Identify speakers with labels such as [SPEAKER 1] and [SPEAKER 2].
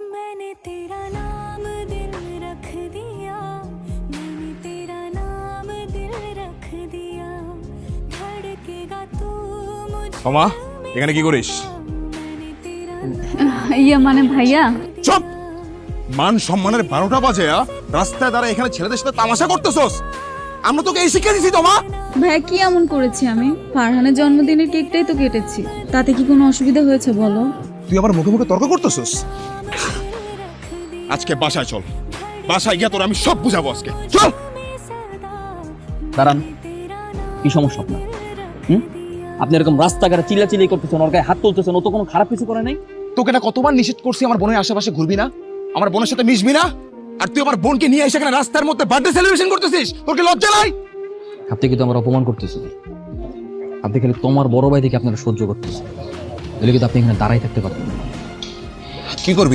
[SPEAKER 1] मैंने तेरा नाम दिल रख दिया, मैंने तेरा नाम दिल रख दिया, धड़केगा तू मुझ
[SPEAKER 2] মামা এখানে কি করিস?
[SPEAKER 1] मैंने तेरा
[SPEAKER 3] ইয়া মানে ভাইয়া,
[SPEAKER 2] চুপ! মান সম্মানের 12টা বাজে রাস্তায় দাঁড়া এখানে ছেলেদের সাথে তামাশা করতেছস? আমরা তোকে এই শিক্ষা দিছি তোমা?
[SPEAKER 3] ভাইয়া কি এমন করেছি আমি? ফারহানের জন্মদিনের কেকটাই তো কেটেছি, তাতে কি কোনো অসুবিধা হয়েছে বলো?
[SPEAKER 2] তুই আবার মুখে মুখে তর্ক করতেছস? আজকে বাসায় চল, বাসায় গিয়া তোর আমি সব বুঝাবো আজকে। চল!
[SPEAKER 4] দাঁড়ান, কি সমস্যা আপনার? আপনি এরকম রাস্তাঘাটে চিল্লাচিল্লি করতেছেন, ওর গায়ে হাত তুলতেছেন, ও তো কোনো খারাপ কিছু করে নাই।
[SPEAKER 2] তোকে না কতবার নিষেধ করছি আমার বোনের আশেপাশে ঘুরবি না, আমার বোনের সাথে মিশবি না, আর তুই আমার বোনকে নিয়ে এসে এখানে রাস্তার মধ্যে বার্থডে সেলিব্রেশন করতেছিস। তোর কি লজ্জা নাই?
[SPEAKER 4] আপনি কিন্তু আমার অপমান করতেছেন। আপনি খালি তোমার বড় ভাই থেকে আপনারা সহ্য করতেছেন, এলে কিন্তু আপনি এখানে দাঁড়াই থাকতে পারবেন না।
[SPEAKER 2] কি করবি?